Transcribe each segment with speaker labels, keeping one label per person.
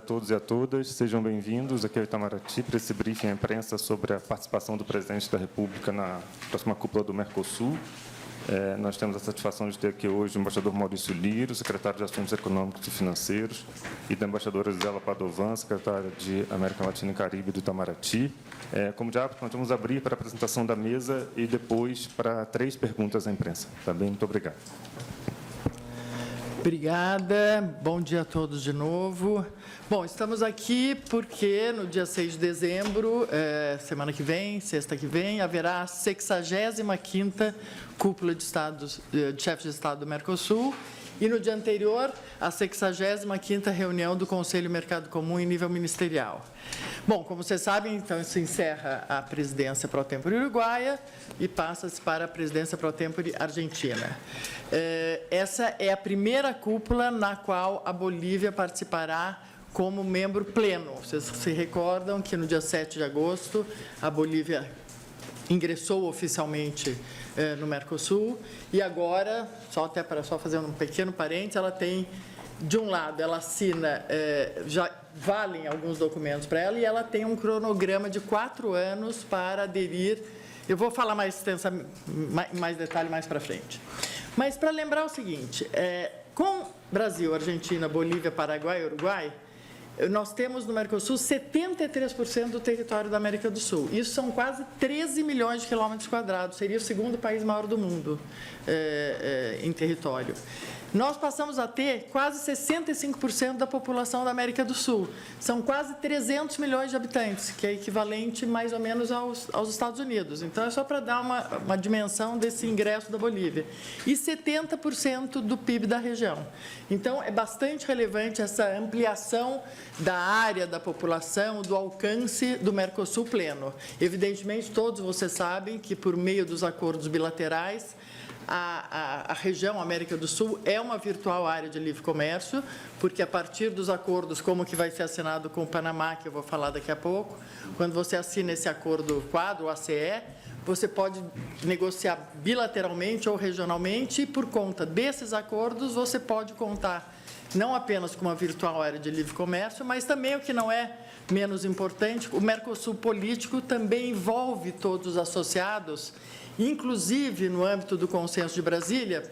Speaker 1: todos e a todas. Sejam bem-vindos aqui ao Itamaraty para esse briefing à imprensa sobre a participação do presidente da República na próxima cúpula do Mercosul. Nós temos a satisfação de ter aqui hoje o embaixador Maurício Lírio, secretário de Assuntos Econômicos e Financeiros, e da embaixadora Gisela Padovan, secretária de América Latina e Caribe do Itamaraty. Como de hábito, nós vamos abrir para a apresentação da mesa e depois para 3 perguntas à imprensa. Também muito obrigado.
Speaker 2: Obrigada. Bom dia a todos de novo. Bom, estamos aqui porque no dia 6 de dezembro, semana que vem, sexta que vem, haverá a 65ª Cúpula de Chefes de Estado do Mercosul e no dia anterior, a 65ª reunião do Conselho Mercado Comum em nível ministerial. Bom, como vocês sabem, então, se encerra a presidência pro tempore uruguaia e passa-se para a presidência pro tempore argentina. Essa é a primeira cúpula na qual a Bolívia participará como membro pleno. Vocês se recordam que no dia 7 de agosto a Bolívia ingressou oficialmente no Mercosul e agora, só fazer um pequeno parênteses, ela tem, de um lado, ela assina, já valem alguns documentos para ela, e ela tem um cronograma de 4 anos para aderir. Eu vou falar mais detalhe mais para frente. Mas para lembrar o seguinte, com Brasil, Argentina, Bolívia, Paraguai e Uruguai, nós temos no Mercosul 73% do território da América do Sul. Isso são quase 13 milhões de quilômetros quadrados. Seria o segundo país maior do mundo em território. Nós passamos a ter quase 65% da população da América do Sul. São quase 300 milhões de habitantes, que é equivalente mais ou menos aos Estados Unidos. Então, é só para dar uma dimensão desse ingresso da Bolívia. E 70% do PIB da região. Então, é bastante relevante essa ampliação da área, da população, do alcance do Mercosul pleno. Evidentemente, todos vocês sabem que, por meio dos acordos bilaterais, a região América do Sul é uma virtual área de livre comércio, porque a partir dos acordos, como que vai ser assinado com o Panamá, que eu vou falar daqui a pouco, quando você assina esse acordo quadro, o ACE, você pode negociar bilateralmente ou regionalmente, e por conta desses acordos, você pode contar não apenas com uma virtual área de livre comércio, mas também, o que não é menos importante, o Mercosul político também envolve todos os associados, inclusive no âmbito do Consenso de Brasília,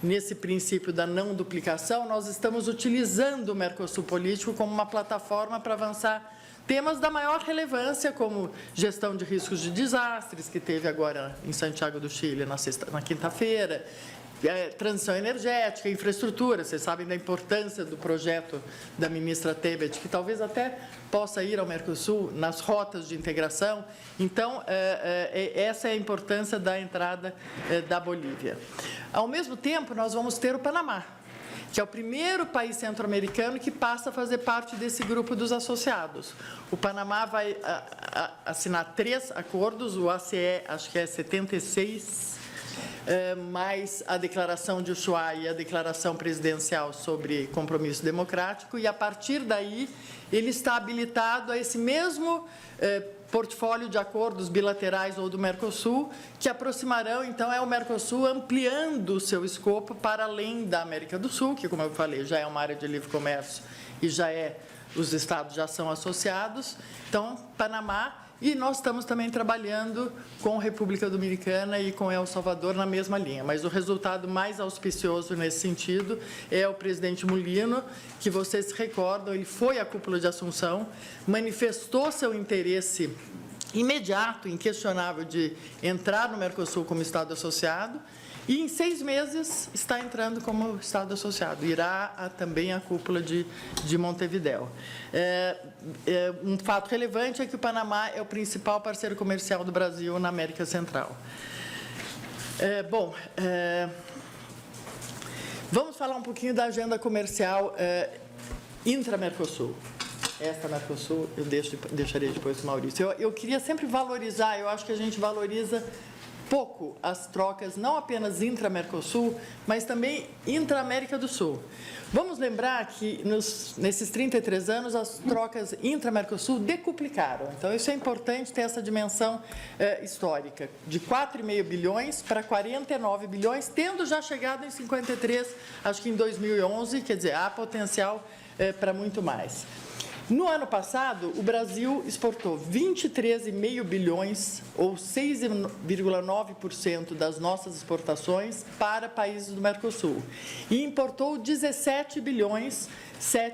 Speaker 2: nesse princípio da não duplicação, nós estamos utilizando o Mercosul político como uma plataforma para avançar temas da maior relevância, como gestão de riscos de desastres, que teve agora em Santiago do Chile na quinta-feira, transição energética, infraestrutura. Vocês sabem da importância do projeto da ministra Tebet, que talvez até possa ir ao Mercosul nas rotas de integração. Então, essa é a importância da entrada da Bolívia. Ao mesmo tempo, nós vamos ter o Panamá, que é o primeiro país centro-americano que passa a fazer parte desse grupo dos associados. O Panamá vai assinar 3 acordos, o ACE, acho que é 76, mais a declaração de Ushuaia e a declaração presidencial sobre compromisso democrático, e a partir daí ele está habilitado a esse mesmo portfólio de acordos bilaterais ou do Mercosul, que aproximarão, então, o Mercosul ampliando o seu escopo para além da América do Sul, que, como eu falei, já é uma área de livre comércio e os estados já são associados. Então, Panamá. E nós estamos também trabalhando com a República Dominicana e com El Salvador na mesma linha. Mas o resultado mais auspicioso nesse sentido é o presidente Mulino, que vocês se recordam, ele foi à cúpula de Assunção, manifestou seu interesse imediato, inquestionável, de entrar no Mercosul como Estado associado, e em 6 meses está entrando como Estado associado. Irá também à cúpula de Montevidéu. Um fato relevante é que o Panamá é o principal parceiro comercial do Brasil na América Central. Vamos falar um pouquinho da agenda comercial intra-Mercosul. Esta Mercosul eu deixarei depois para o Maurício. Eu queria sempre valorizar, eu acho que a gente valoriza pouco as trocas, não apenas intra-Mercosul, mas também intra-América do Sul. Vamos lembrar que, nesses 33 anos, as trocas intra-Mercosul decuplicaram. Então, isso é importante ter essa dimensão histórica, de 4,5 bilhões para 49 bilhões, tendo já chegado em 53, acho que em 2011, quer dizer, há potencial para muito mais. No ano passado, o Brasil exportou 23,5 bilhões, ou 6,9% das nossas exportações, para países do Mercosul. E importou 17 bilhões,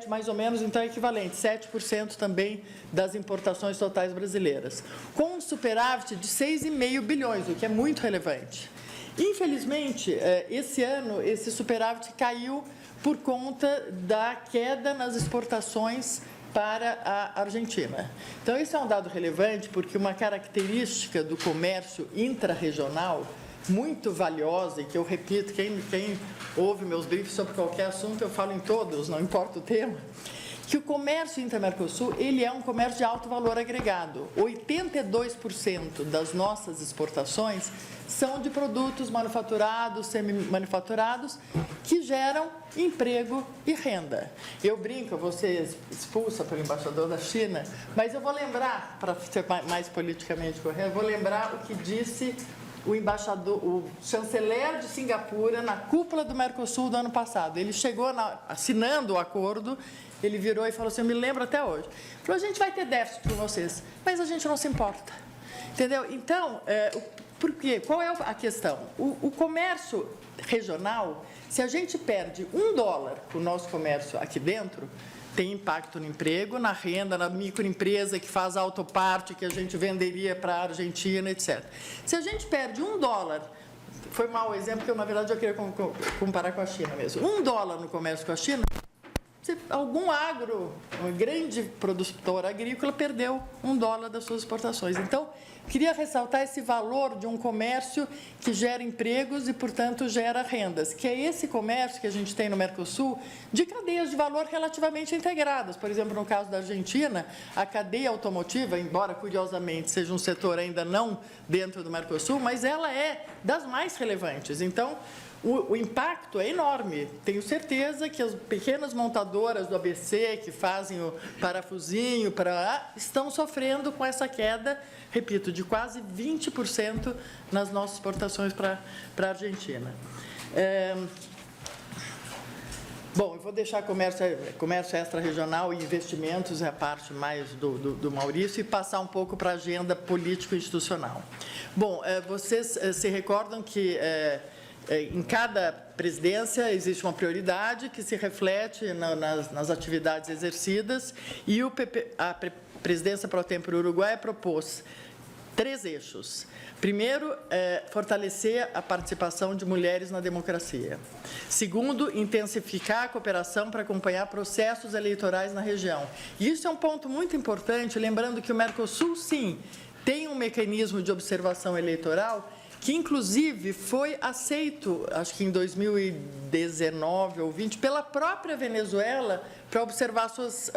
Speaker 2: mais ou menos, então é equivalente, 7% também das importações totais brasileiras, com um superávit de 6,5 bilhões, o que é muito relevante. Infelizmente, esse ano, esse superávit caiu por conta da queda nas exportações para a Argentina. Então, isso é um dado relevante, porque uma característica do comércio intrarregional muito valiosa, e que eu repito, quem ouve meus briefs sobre qualquer assunto, eu falo em todos, não importa o tema, que o comércio intra-Mercosul, ele é um comércio de alto valor agregado. 82% das nossas exportações são de produtos manufaturados, semi-manufaturados, que geram emprego e renda. Eu brinco, eu vou ser expulsa pelo embaixador da China, mas eu vou lembrar, para ser mais politicamente correto, eu vou lembrar o que disse o embaixador, o chanceler de Singapura, na cúpula do Mercosul do ano passado. Ele chegou assinando o acordo, ele virou e falou assim, eu me lembro até hoje, falou, a gente vai ter déficit com vocês, mas a gente não se importa. Entendeu? Então, por quê? Qual é a questão? O comércio regional, se a gente perde $1 com o nosso comércio aqui dentro, tem impacto no emprego, na renda, na microempresa que faz autoparte, que a gente venderia para a Argentina, etc. Se a gente perde $1, foi mau o exemplo, porque na verdade eu queria comparar com a China mesmo, $1 no comércio com a China, algum um grande produtor agrícola perdeu $1 das suas exportações. Então, queria ressaltar esse valor de um comércio que gera empregos e, portanto, gera rendas, que é esse comércio que a gente tem no Mercosul de cadeias de valor relativamente integradas. Por exemplo, no caso da Argentina, a cadeia automotiva, embora, curiosamente, seja um setor ainda não dentro do Mercosul, mas ela é das mais relevantes. Então, o impacto é enorme. Tenho certeza que as pequenas montadoras do ABC, que fazem o parafusinho, estão sofrendo com essa queda, repito, de quase 20% nas nossas exportações para a Argentina. Bom, eu vou deixar comércio extra-regional e investimentos, é a parte mais do Maurício, e passar um pouco para a agenda político-institucional. Bom, vocês se recordam que em cada presidência existe uma prioridade que se reflete nas atividades exercidas, e a presidência pro tempore uruguaia propôs 3 eixos. Primeiro, fortalecer a participação de mulheres na democracia. Segundo, intensificar a cooperação para acompanhar processos eleitorais na região. E isso é um ponto muito importante, lembrando que o Mercosul, sim, tem um mecanismo de observação eleitoral que, inclusive, foi aceito, acho que em 2019 ou 20, pela própria Venezuela para observar suas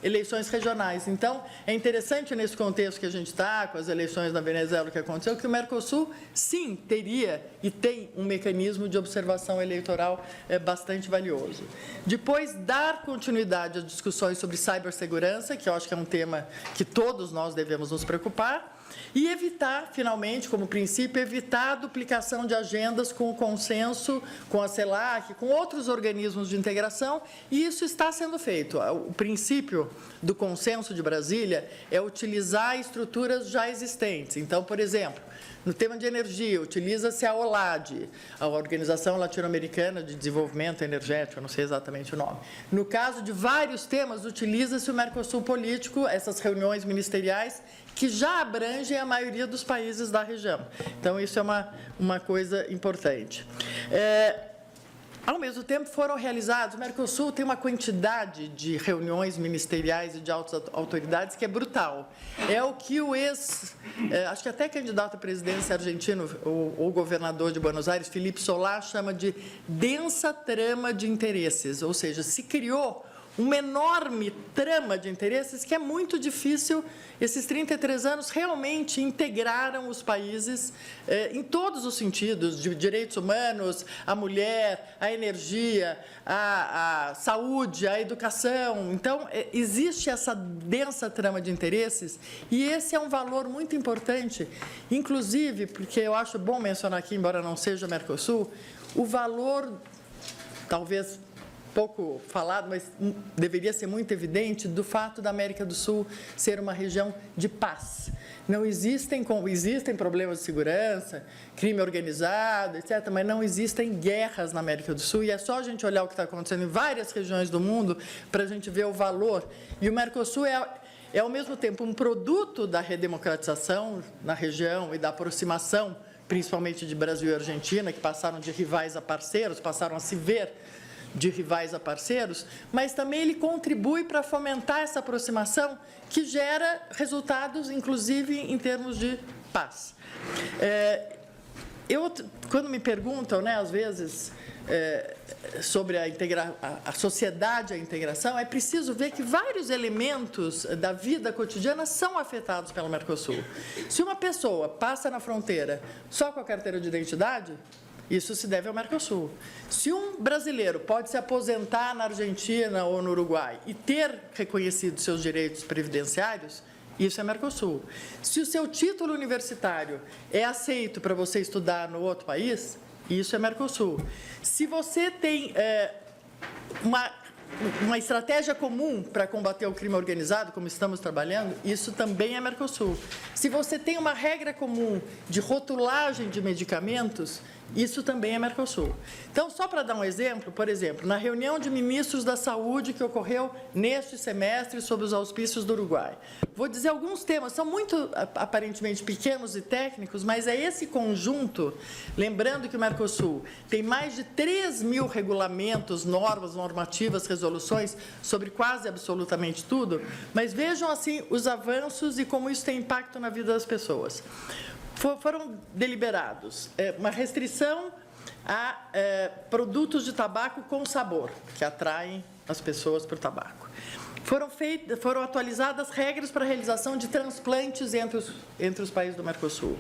Speaker 2: eleições regionais. Então, é interessante, nesse contexto que a gente está, com as eleições na Venezuela, o que aconteceu, que o Mercosul, sim, teria e tem um mecanismo de observação eleitoral bastante valioso. Depois, dar continuidade às discussões sobre cibersegurança, que eu acho que é um tema que todos nós devemos nos preocupar, e evitar, finalmente, como princípio, evitar a duplicação de agendas com o consenso, com a CELAC, com outros organismos de integração, e isso está sendo feito. O princípio do consenso de Brasília é utilizar estruturas já existentes. Então, por exemplo, no tema de energia, utiliza-se a OLAD, a Organização Latino-Americana de Desenvolvimento Energético, eu não sei exatamente o nome. No caso de vários temas, utiliza-se o Mercosul Político, essas reuniões ministeriais, que já abrangem a maioria dos países da região. Então, isso é uma coisa importante. Ao mesmo tempo, foram realizados, o Mercosul tem uma quantidade de reuniões ministeriais e de altas autoridades que é brutal. É o que acho que até candidato à presidência argentino, ou governador de Buenos Aires, Felipe Solá, chama de densa trama de interesses, ou seja, se criou uma enorme trama de interesses que é muito difícil. Esses 33 anos realmente integraram os países em todos os sentidos, de direitos humanos, a mulher, a energia, a saúde, a educação. Então, existe essa densa trama de interesses, e esse é um valor muito importante, inclusive, porque eu acho bom mencionar aqui, embora não seja Mercosul, o valor, talvez pouco falado, mas deveria ser muito evidente, do fato da América do Sul ser uma região de paz. Não existem problemas de segurança, crime organizado, etc., mas não existem guerras na América do Sul, e é só a gente olhar o que está acontecendo em várias regiões do mundo para a gente ver o valor. E o Mercosul é, ao mesmo tempo, um produto da redemocratização na região e da aproximação, principalmente de Brasil e Argentina, que passaram de rivais a parceiros, passaram a se ver de rivais a parceiros, mas também ele contribui para fomentar essa aproximação que gera resultados, inclusive, em termos de paz. Quando me perguntam, né, às vezes, sobre a sociedade, a integração, é preciso ver que vários elementos da vida cotidiana são afetados pelo Mercosul. Se uma pessoa passa na fronteira só com a carteira de identidade, isso se deve ao Mercosul. Se um brasileiro pode se aposentar na Argentina ou no Uruguai e ter reconhecido seus direitos previdenciários, isso é Mercosul. Se o seu título universitário é aceito para você estudar no outro país, isso é Mercosul. Se você tem uma estratégia comum para combater o crime organizado, como estamos trabalhando, isso também é Mercosul. Se você tem uma regra comum de rotulagem de medicamentos, isso também é Mercosul. Então, só para dar um exemplo, por exemplo, na reunião de ministros da saúde que ocorreu neste semestre sob os auspícios do Uruguai, vou dizer alguns temas, são muito aparentemente pequenos e técnicos, mas é esse conjunto, lembrando que o Mercosul tem mais de 3.000 regulamentos, normas, normativas, resoluções sobre quase absolutamente tudo, mas vejam assim os avanços e como isso tem impacto na vida das pessoas. Foram deliberados uma restrição a produtos de tabaco com sabor, que atraem as pessoas para o tabaco. Foram atualizadas regras para a realização de transplantes entre os países do Mercosul.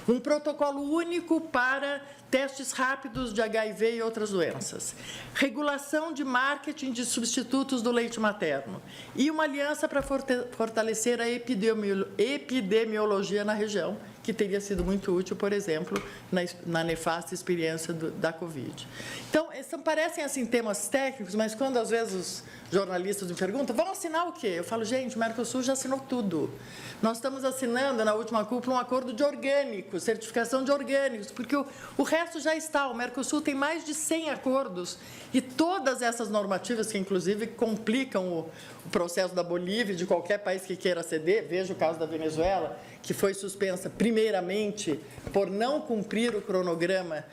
Speaker 2: Um protocolo único para testes rápidos de HIV e outras doenças. Regulação de marketing de substitutos do leite materno. E uma aliança para fortalecer a epidemiologia na região, que teria sido muito útil, por exemplo, na nefasta experiência da Covid. Então, parecem assim temas técnicos, mas quando às vezes os jornalistas me perguntam, vão assinar o quê? Eu falo, gente, o Mercosul já assinou tudo. Nós estamos assinando, na última cúpula, um acordo de orgânicos, certificação de orgânicos, porque o resto já está. O Mercosul tem mais de 100 acordos e todas essas normativas que, inclusive, complicam o processo da Bolívia e de qualquer país que queira ceder, veja o caso da Venezuela, que foi suspensa, primeiramente, por não cumprir o cronograma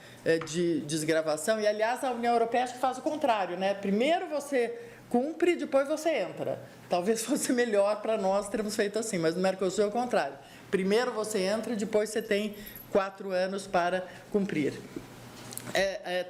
Speaker 2: de desgravação. E, aliás, a União Europeia acho que faz o contrário, né? Primeiro você cumpre, depois você entra. Talvez fosse melhor para nós termos feito assim, mas no Mercosul é o contrário. Primeiro você entra, depois você tem 4 anos para cumprir.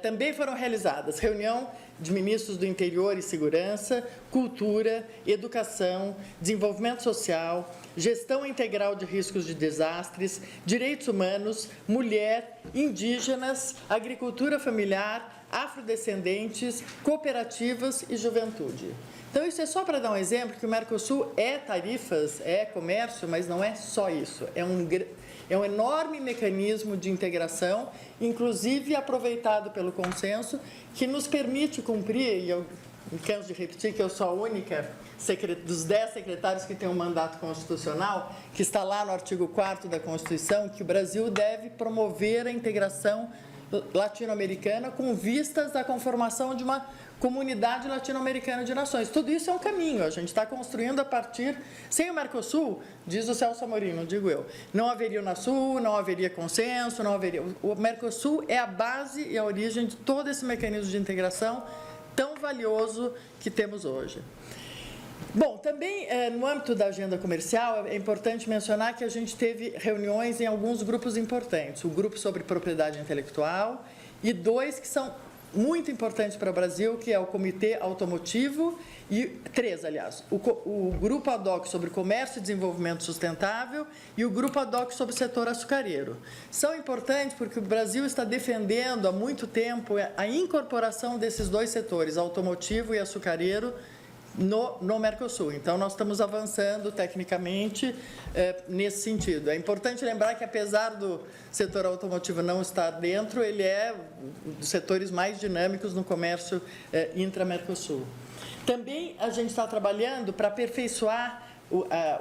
Speaker 2: Também foram realizadas reunião de ministros do Interior e Segurança, Cultura, Educação, Desenvolvimento Social, Gestão Integral de Riscos de Desastres, Direitos Humanos, Mulher, Indígenas, Agricultura Familiar, Afrodescendentes, Cooperativas e Juventude. Então, isso é só para dar um exemplo que o Mercosul é tarifas, é comércio, mas não é só isso. É um enorme mecanismo de integração, inclusive aproveitado pelo consenso, que nos permite cumprir, e eu me canso de repetir que eu sou a única dos 10 secretários que tem um mandato constitucional, que está lá no artigo 4º da Constituição, que o Brasil deve promover a integração latino-americana com vistas à conformação de uma comunidade latino-americana de nações. Tudo isso é um caminho, a gente está construindo a partir... Sem o Mercosul, diz o Celso Amorim, não digo eu, não haveria o Unasul, não haveria consenso, não haveria... O Mercosul é a base e a origem de todo esse mecanismo de integração tão valioso que temos hoje. Bom, também no âmbito da agenda comercial, é importante mencionar que a gente teve reuniões em alguns grupos importantes. O grupo sobre propriedade intelectual e 2 que são muito importantes para o Brasil, que é o Comitê Automotivo, e 3, aliás, o Grupo ad hoc sobre Comércio e Desenvolvimento Sustentável e o Grupo ad hoc sobre o setor açucareiro. São importantes porque o Brasil está defendendo há muito tempo a incorporação desses 2 setores, automotivo e açucareiro, no Mercosul. Então, nós estamos avançando tecnicamente nesse sentido. É importante lembrar que, apesar do setor automotivo não estar dentro, ele é um dos setores mais dinâmicos no comércio intra-Mercosul. Também a gente está trabalhando para aperfeiçoar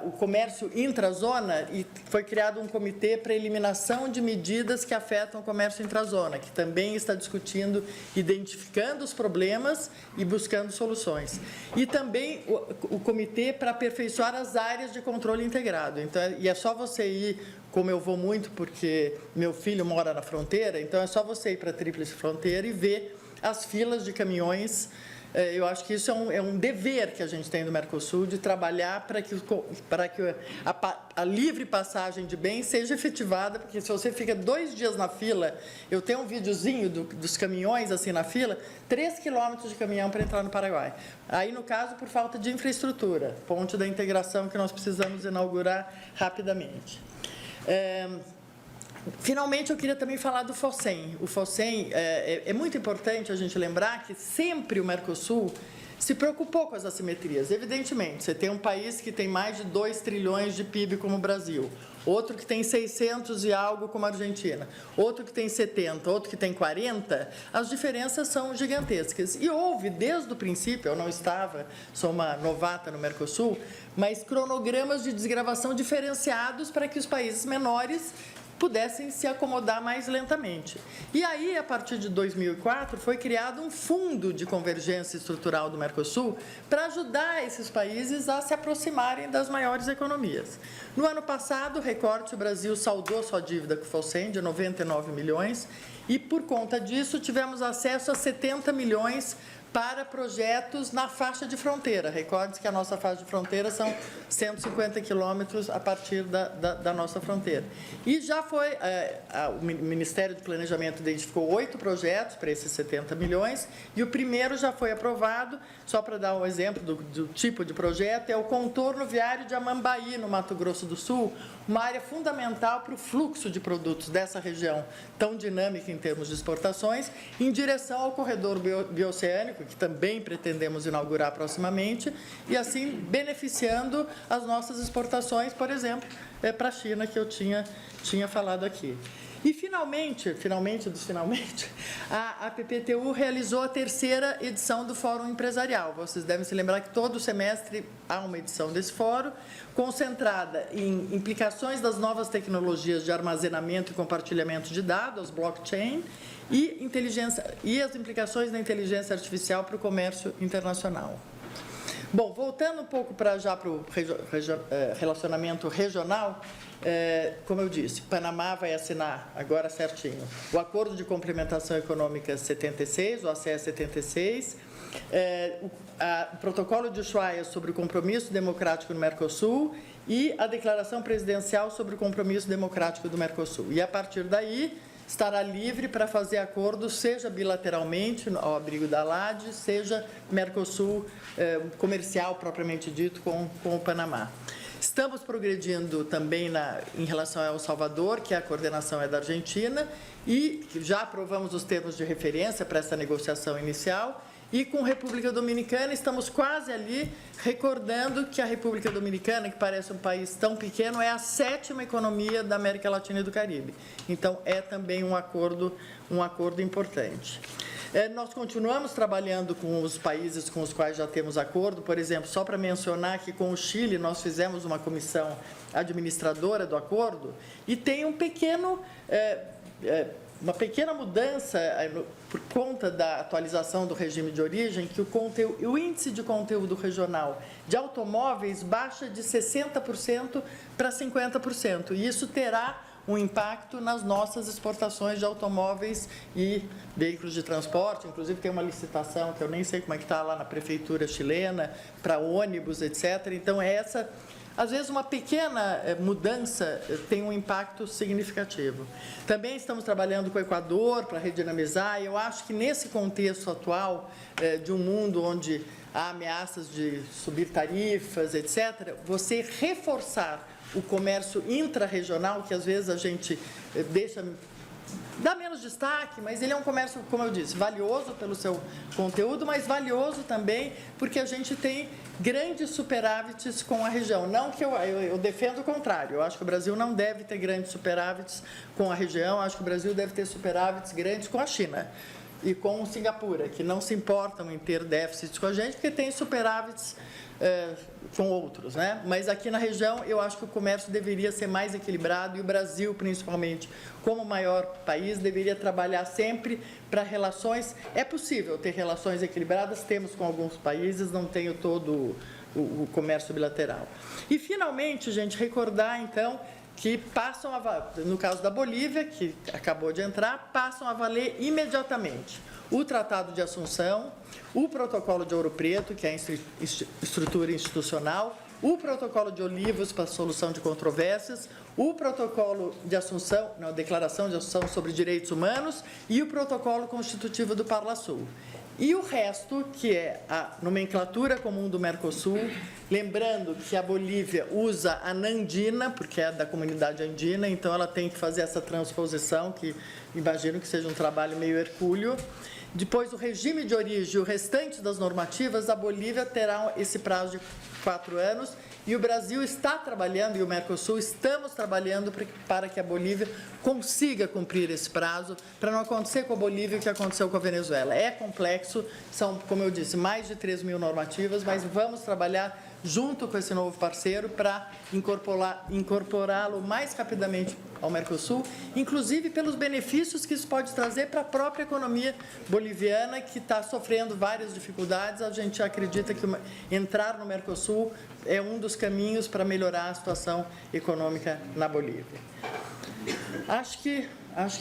Speaker 2: o comércio intrazona e foi criado um comitê para eliminação de medidas que afetam o comércio intrazona, que também está discutindo, identificando os problemas e buscando soluções. E também o comitê para aperfeiçoar as áreas de controle integrado. Então, e é só você ir, como eu vou muito, porque meu filho mora na fronteira, então é só você ir para a Tríplice Fronteira e ver as filas de caminhões. Eu acho que isso é um dever que a gente tem no Mercosul, de trabalhar para que a livre passagem de bens seja efetivada, porque se você fica 2 dias na fila, eu tenho um videozinho dos caminhões assim na fila, 3 quilômetros de caminhão para entrar no Paraguai. Aí, no caso, por falta de infraestrutura, ponte da integração que nós precisamos inaugurar rapidamente. Finalmente, eu queria também falar do FOSEM. O FOSEM é muito importante a gente lembrar que sempre o Mercosul se preocupou com as assimetrias. Evidentemente, você tem um país que tem mais de 2 trilhões de PIB como o Brasil, outro que tem 600 e algo como a Argentina, outro que tem 70, outro que tem 40, as diferenças são gigantescas. E houve, desde o princípio, eu não estava, sou uma novata no Mercosul, mas cronogramas de desgravação diferenciados para que os países menores pudessem se acomodar mais lentamente. E aí, a partir de 2004, foi criado um fundo de convergência estrutural do Mercosul para ajudar esses países a se aproximarem das maiores economias. No ano passado, recorde, o Brasil saldou sua dívida com o FOSEM de 99 milhões e, por conta disso, tivemos acesso a 70 milhões para projetos na faixa de fronteira. Recorde-se que a nossa faixa de fronteira são 150 quilômetros a partir da nossa fronteira. E já foi, o Ministério do Planejamento identificou 8 projetos para esses 70 milhões, e o primeiro já foi aprovado, só para dar um exemplo do tipo de projeto, é o contorno viário de Amambaí, no Mato Grosso do Sul, uma área fundamental para o fluxo de produtos dessa região tão dinâmica em termos de exportações, em direção ao corredor bioceânico, que também pretendemos inaugurar proximamente, e assim beneficiando as nossas exportações, por exemplo, para a China, que eu tinha falado aqui. E, finalmente, a PPTU realizou a 3ª edição do Fórum Empresarial. Vocês devem se lembrar que todo semestre há uma edição desse fórum, concentrada em implicações das novas tecnologias de armazenamento e compartilhamento de dados, blockchain, e as implicações da inteligência artificial para o comércio internacional. Bom, voltando um pouco para o relacionamento regional, como eu disse, Panamá vai assinar, agora certinho, o Acordo de Complementação Econômica 76, o ACE 76, o Protocolo de Ushuaia sobre o Compromisso Democrático no Mercosul e a Declaração Presidencial sobre o Compromisso Democrático do Mercosul. E, a partir daí, estará livre para fazer acordos, seja bilateralmente, ao abrigo da ALAD, seja Mercosul comercial, propriamente dito, com o Panamá. Estamos progredindo também em relação ao El Salvador, que a coordenação é da Argentina, e já aprovamos os termos de referência para essa negociação inicial. E com a República Dominicana, estamos quase ali, recordando que a República Dominicana, que parece um país tão pequeno, é a 7ª economia da América Latina e do Caribe. Então, é também um acordo importante. Nós continuamos trabalhando com os países com os quais já temos acordo. Por exemplo, só para mencionar que com o Chile nós fizemos uma comissão administradora do acordo e tem uma pequena mudança por conta da atualização do regime de origem, que o índice de conteúdo regional de automóveis baixa de 60% para 50%. E isso terá um impacto nas nossas exportações de automóveis e veículos de transporte. Inclusive, tem uma licitação que eu nem sei como é que está lá na prefeitura chilena, para ônibus, etc. Então, às vezes, uma pequena mudança tem um impacto significativo. Também estamos trabalhando com o Equador para redinamizar, e eu acho que nesse contexto atual de um mundo onde há ameaças de subir tarifas, etc., você reforçar o comércio intrarregional, que às vezes a gente deixa dá menos destaque, mas ele é um comércio, como eu disse, valioso pelo seu conteúdo, mas valioso também porque a gente tem grandes superávites com a região. Não que eu defendo o contrário, eu acho que o Brasil não deve ter grandes superávites com a região, eu acho que o Brasil deve ter superávites grandes com a China e com Singapura, que não se importam em ter déficits com a gente, porque tem superávites com outros, né? Mas aqui na região eu acho que o comércio deveria ser mais equilibrado e o Brasil, principalmente, como maior país, deveria trabalhar sempre para relações. É possível ter relações equilibradas, temos com alguns países, não tenho todo o comércio bilateral. E, finalmente, gente, recordar, então, que passam a, no caso da Bolívia, que acabou de entrar, passam a valer imediatamente o Tratado de Assunção, o Protocolo de Ouro Preto, que é a estrutura institucional, o Protocolo de Olivos para a solução de controvérsias, o Protocolo de Assunção, não, a Declaração de Assunção sobre Direitos Humanos e o Protocolo Constitutivo do Parlasul. E o resto, que é a nomenclatura comum do Mercosul, lembrando que a Bolívia usa a Nandina, porque é da comunidade andina, então ela tem que fazer essa transposição, que imagino que seja um trabalho meio hercúleo. Depois, o regime de origem e o restante das normativas, a Bolívia terá esse prazo de 4 anos e o Brasil está trabalhando, e o Mercosul estamos trabalhando para que a Bolívia consiga cumprir esse prazo, para não acontecer com a Bolívia o que aconteceu com a Venezuela. É complexo, são, como eu disse, mais de 3.000 normativas, mas vamos trabalhar junto com esse novo parceiro para incorporá-lo mais rapidamente ao Mercosul, inclusive pelos benefícios que isso pode trazer para a própria economia boliviana, que está sofrendo várias dificuldades. A gente acredita que entrar no Mercosul é um dos caminhos para melhorar a situação econômica na Bolívia. Acho que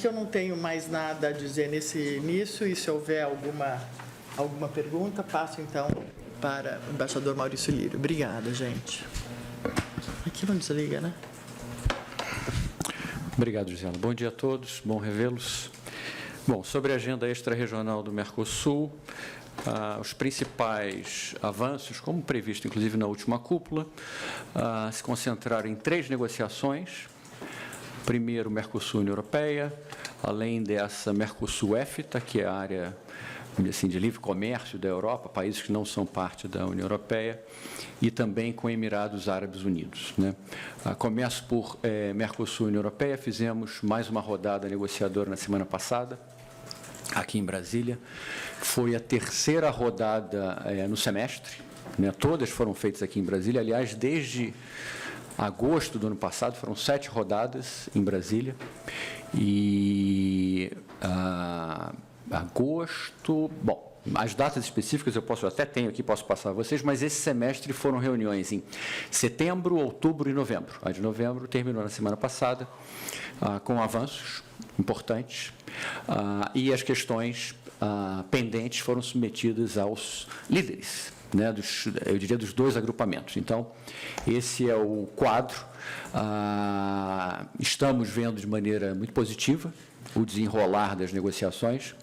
Speaker 2: eu não tenho mais nada a dizer nesse início, e se houver alguma pergunta, passo então para o embaixador Maurício Lírio. Obrigada, gente. Aqui não desliga, né?
Speaker 3: Obrigado, Gisela. Bom dia a todos, bom revê-los. Bom, sobre a agenda extra-regional do Mercosul, os principais avanços, como previsto inclusive na última cúpula, se concentraram em 3 negociações. Primeiro, Mercosul-União Europeia, além dessa Mercosul-EFTA, que é a área assim, de livre comércio da Europa, países que não são parte da União Europeia, e também com Emirados Árabes Unidos, né? Começo por Mercosul e União Europeia, fizemos mais uma rodada negociadora na semana passada, aqui em Brasília. Foi a terceira rodada no semestre, né? Todas foram feitas aqui em Brasília, aliás, desde agosto do ano passado, foram 7 rodadas em Brasília, e agosto, bom, as datas específicas eu até tenho aqui, posso passar a vocês, mas esse semestre foram reuniões em setembro, outubro e novembro. A de novembro terminou na semana passada, com avanços importantes, e as questões pendentes foram submetidas aos líderes, né, eu diria dos 2 agrupamentos. Então, esse é o quadro. Estamos vendo de maneira muito positiva o desenrolar das negociações.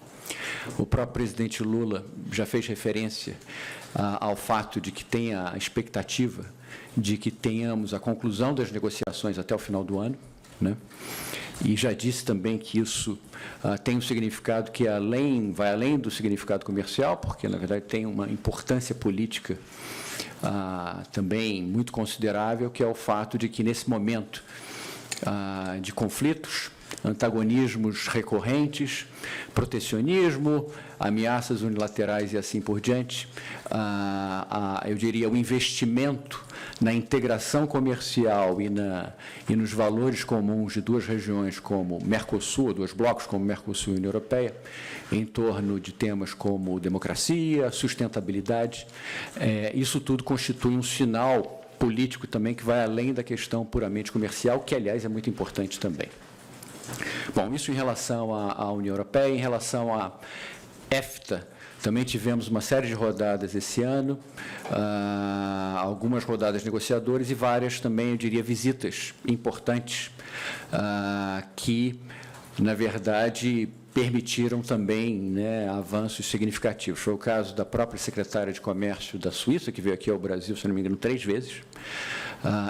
Speaker 3: O próprio presidente Lula já fez referência ao fato de que tem a expectativa de que tenhamos a conclusão das negociações até o final do ano, né? E já disse também que isso tem um significado que vai além do significado comercial, porque, na verdade, tem uma importância política também muito considerável, que é o fato de que, nesse momento de conflitos, antagonismos recorrentes, protecionismo, ameaças unilaterais e assim por diante, eu diria, o investimento na integração comercial e nos valores comuns de 2 regiões como Mercosul, 2 blocos como Mercosul e União Europeia, em torno de temas como democracia, sustentabilidade, isso tudo constitui um sinal político também que vai além da questão puramente comercial, que, aliás, é muito importante também. Bom, isso em relação à União Europeia. Em relação à EFTA, também tivemos uma série de rodadas esse ano, algumas rodadas negociadoras e várias também, eu diria, visitas importantes que, na verdade, permitiram também, né, avanços significativos. Foi o caso da própria secretária de Comércio da Suíça, que veio aqui ao Brasil, se não me engano, 3 vezes,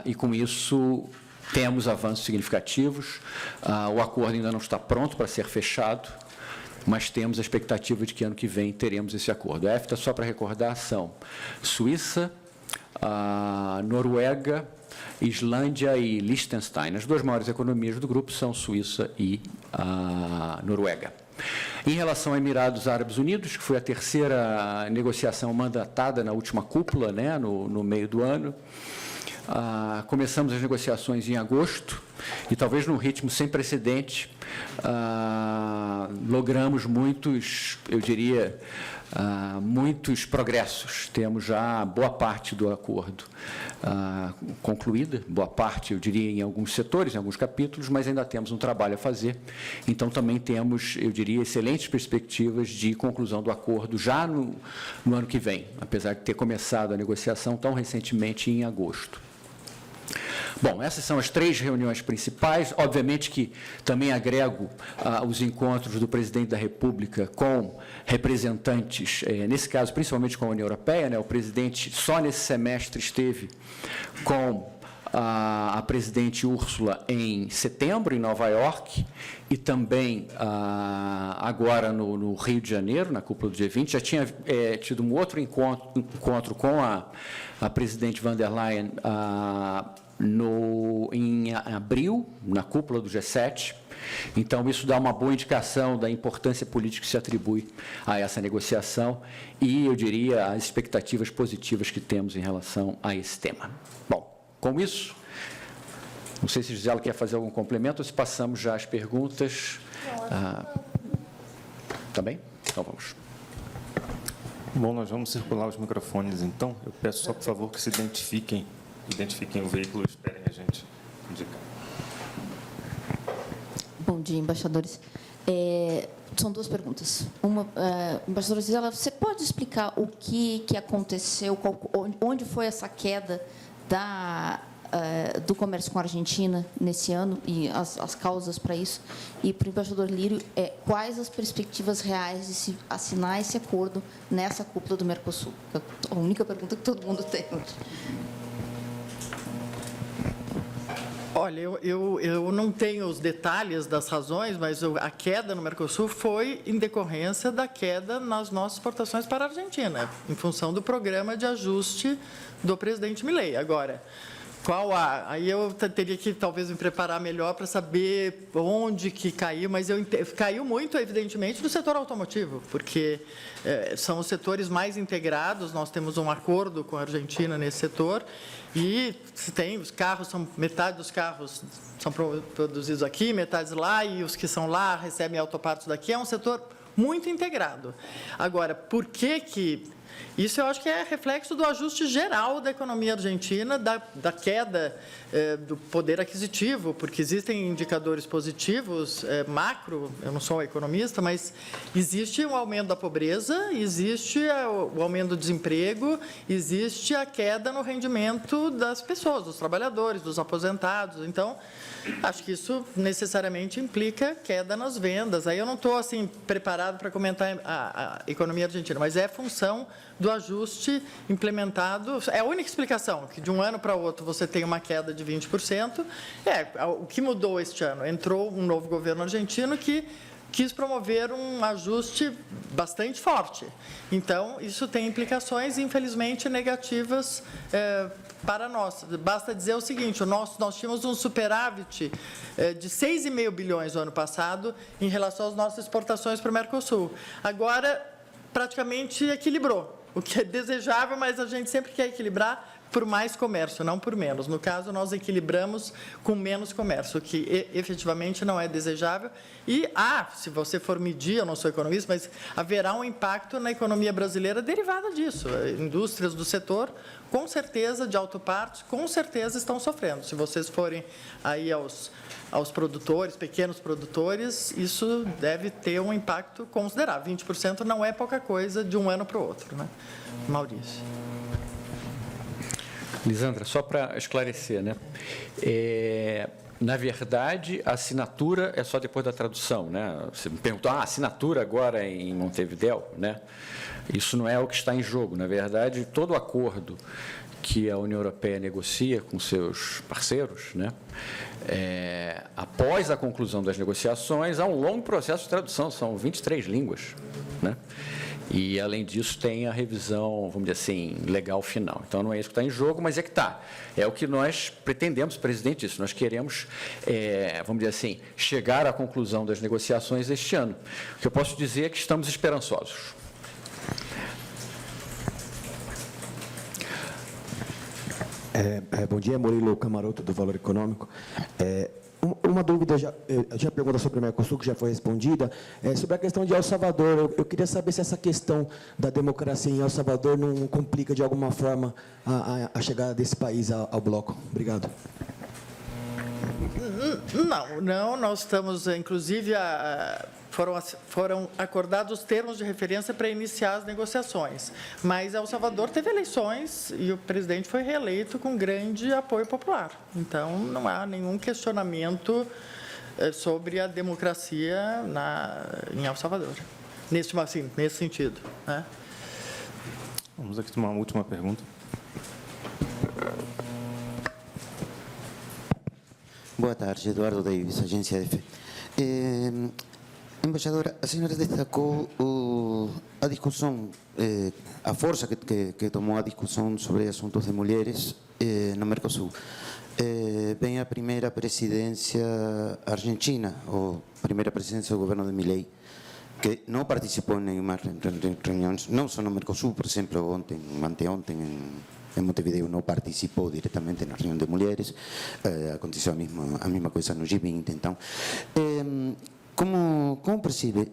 Speaker 3: e com isso temos avanços significativos. O acordo ainda não está pronto para ser fechado, mas temos a expectativa de que ano que vem teremos esse acordo. A EFTA, só para recordar, são Suíça, Noruega, Islândia e Liechtenstein. As duas maiores economias do grupo são Suíça e Noruega. Em relação a Emirados Árabes Unidos, que foi a terceira negociação mandatada na última cúpula, né, no meio do ano, começamos as negociações em agosto e, talvez num ritmo sem precedente, logramos muitos, eu diria, muitos progressos. Temos já boa parte do acordo concluída, boa parte, eu diria, em alguns setores, em alguns capítulos, mas ainda temos um trabalho a fazer. Então, também temos, eu diria, excelentes perspectivas de conclusão do acordo já no ano que vem, apesar de ter começado a negociação tão recentemente em agosto. Bom, essas são as 3 reuniões principais. Obviamente que também agrego os encontros do presidente da República com representantes, nesse caso, principalmente com a União Europeia, né? O presidente, só nesse semestre, esteve com a presidente Úrsula em setembro, em Nova York, e também agora no Rio de Janeiro, na cúpula do G20. Já tinha tido um outro encontro com a presidente von der Leyen em abril, na cúpula do G7. Então, isso dá uma boa indicação da importância política que se atribui a essa negociação e, eu diria, as expectativas positivas que temos em relação a esse tema. Bom, com isso, não sei se Gisela quer fazer algum complemento ou se passamos já às perguntas. Tá bem? Então, vamos.
Speaker 1: Bom, nós vamos circular os microfones, então. Eu peço só, por favor, que se identifiquem o veículo e esperem a gente indicar.
Speaker 4: Bom dia, embaixadores. São 2 perguntas. Uma, embaixadora Gisela, você pode explicar o que aconteceu, onde foi essa queda do comércio com a Argentina nesse ano e as causas para isso? E para o embaixador Lírio, quais as perspectivas reais de se assinar esse acordo nessa cúpula do Mercosul? É a única pergunta que todo mundo tem hoje.
Speaker 2: Olha, eu não tenho os detalhes das razões, mas a queda no Mercosul foi em decorrência da queda nas nossas exportações para a Argentina, em função do programa de ajuste do presidente Milei. Agora, aí eu teria que talvez me preparar melhor para saber onde que caiu, mas caiu muito, evidentemente, no setor automotivo, porque são os setores mais integrados. Nós temos um acordo com a Argentina nesse setor e os carros, metade dos carros são produzidos aqui, metade lá, e os que são lá recebem autopartes daqui. É um setor muito integrado. Agora, por que isso eu acho que é reflexo do ajuste geral da economia argentina, da queda do poder aquisitivo, porque existem indicadores positivos, macro, eu não sou economista, mas existe um aumento da pobreza, existe o aumento do desemprego, existe a queda no rendimento das pessoas, dos trabalhadores, dos aposentados. Então, acho que isso necessariamente implica queda nas vendas. Aí eu não estou assim preparado para comentar a economia argentina, mas é função do ajuste implementado. É a única explicação, que de um ano para o outro você tem uma queda de 20%. O que mudou este ano? Entrou um novo governo argentino que quis promover um ajuste bastante forte. Então, isso tem implicações, infelizmente, negativas para nós. Basta dizer o seguinte: nós tínhamos um superávit de 6,5 bilhões no ano passado em relação às nossas exportações para o Mercosul. Agora, praticamente equilibrou, o que é desejável, mas a gente sempre quer equilibrar por mais comércio, não por menos. No caso, nós equilibramos com menos comércio, o que efetivamente não é desejável. E, se você for medir, eu não sou economista, mas haverá um impacto na economia brasileira derivado disso. Indústrias do setor, com certeza, de autopartes, com certeza estão sofrendo. Se vocês forem aí aos produtores, pequenos produtores, isso deve ter um impacto considerável. 20% não é pouca coisa de um ano para o outro, né? Maurício.
Speaker 3: Lisandra, só para esclarecer, né? Na verdade, a assinatura é só depois da tradução, né? Você me perguntou, assinatura agora em Montevidéu, né? Isso não é o que está em jogo. Na verdade, todo acordo que a União Europeia negocia com seus parceiros, né? Após a conclusão das negociações, há um longo processo de tradução, são 23 línguas, né? E, além disso, tem a revisão, vamos dizer assim, legal final. Então, não é isso que está em jogo, mas é que está. É o que nós pretendemos, presidente, isso. Nós queremos, vamos dizer assim, chegar à conclusão das negociações este ano. O que eu posso dizer é que estamos esperançosos.
Speaker 5: Bom dia, Murilo Camaroto, do Valor Econômico. Uma dúvida, já pergunta sobre o Mercosul, que já foi respondida, sobre a questão de El Salvador. Eu queria saber se essa questão da democracia em El Salvador não complica, de alguma forma, a chegada desse país ao bloco. Obrigado.
Speaker 2: Não, nós estamos, inclusive, foram acordados os termos de referência para iniciar as negociações. Mas El Salvador teve eleições e o presidente foi reeleito com grande apoio popular. Então, não há nenhum questionamento sobre a democracia em El Salvador, nesse sentido, né?
Speaker 1: Vamos aqui tomar uma última pergunta.
Speaker 6: Boa tarde, Eduardo Davis, Agência EFE. Embaixadora, a senhora destacou a discussão, a força que tomou a discussão sobre assuntos de mulheres no Mercosul. Vem a primeira presidência argentina, ou primeira presidência do governo de Milei, que não participou em nenhuma reuniões, não só no Mercosul, por exemplo, anteontem, em Montevideo não participou diretamente na reunião de mulheres, aconteceu a mesma coisa no G20, então. Como percebe,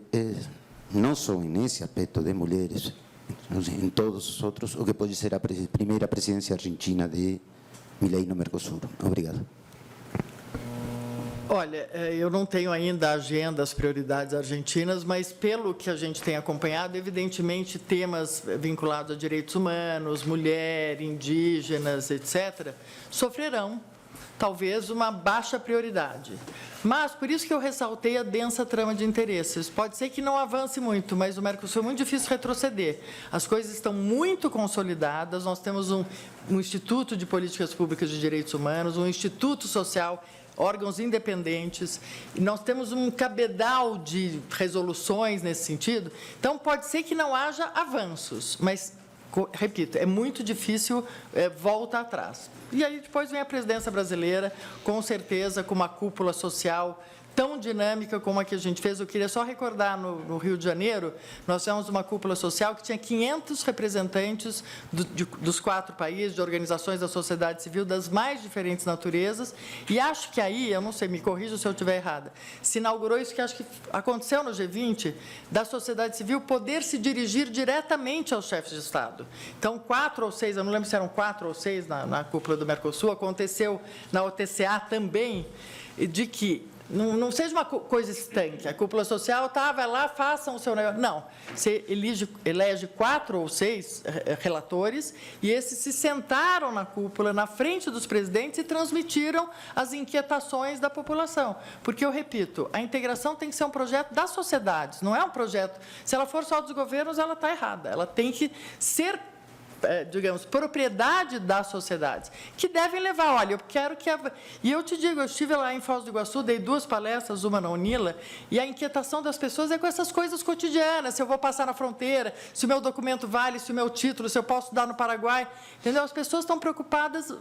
Speaker 6: não só nesse aspecto de mulheres, em todos os outros, o que pode ser a primeira presidência argentina de Milei no Mercosul? Obrigado.
Speaker 2: Olha, eu não tenho ainda a agenda, as prioridades argentinas, mas pelo que a gente tem acompanhado, evidentemente, temas vinculados a direitos humanos, mulher, indígenas, etc., sofrerão, talvez, uma baixa prioridade. Mas, por isso que eu ressaltei a densa trama de interesses. Pode ser que não avance muito, mas o Mercosul é muito difícil retroceder. As coisas estão muito consolidadas, nós temos um Instituto de Políticas Públicas de Direitos Humanos, um Instituto Social, órgãos independentes, e nós temos um cabedal de resoluções nesse sentido. Então, pode ser que não haja avanços, mas, repito, é muito difícil voltar atrás. E aí depois vem a presidência brasileira, com certeza, com uma cúpula social tão dinâmica como a que a gente fez. Eu queria só recordar, no Rio de Janeiro, nós tivemos uma cúpula social que tinha 500 representantes dos 4 países, de organizações da sociedade civil, das mais diferentes naturezas, e acho que aí, eu não sei, me corrija se eu estiver errada, se inaugurou isso que acho que aconteceu no G20, da sociedade civil poder se dirigir diretamente aos chefes de Estado. Então, 4 ou 6, eu não lembro se eram 4 ou 6 na cúpula do Mercosul, aconteceu na OTCA também, de que não seja uma coisa estanque. A cúpula social, vai lá, façam o seu negócio. Não. Você elege 4 ou 6 relatores e esses se sentaram na cúpula, na frente dos presidentes, e transmitiram as inquietações da população. Porque, eu repito, a integração tem que ser um projeto das sociedades, não é um projeto... Se ela for só dos governos, ela está errada. Ela tem que ser, digamos, propriedade das sociedades, que devem levar, olha, eu quero que... E eu te digo, eu estive lá em Foz do Iguaçu, dei 2 palestras, uma na UNILA, e a inquietação das pessoas é com essas coisas cotidianas, se eu vou passar na fronteira, se o meu documento vale, se o meu título, se eu posso dar no Paraguai, entendeu? As pessoas estão preocupadas...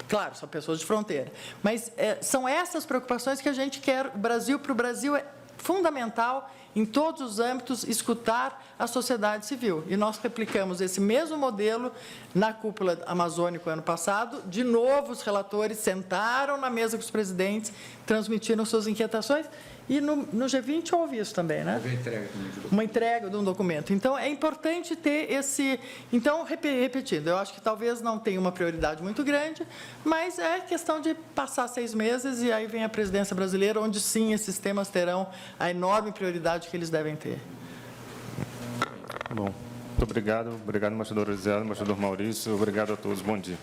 Speaker 2: Claro, são pessoas de fronteira, mas são essas preocupações que a gente quer. Para o Brasil é fundamental, em todos os âmbitos, escutar a sociedade civil. E nós replicamos esse mesmo modelo na cúpula amazônica ano passado. De novo, os relatores sentaram na mesa com os presidentes, transmitiram suas inquietações. E no G20 houve isso também, né? Uma entrega de um documento. Então, é importante ter esse... Então, repetindo, eu acho que talvez não tenha uma prioridade muito grande, mas é questão de passar 6 meses e aí vem a presidência brasileira, onde sim esses temas terão a enorme prioridade que eles devem ter.
Speaker 1: Bom, muito obrigado. Obrigado, embaixador Elisiário, embaixador Maurício. Obrigado a todos. Bom dia.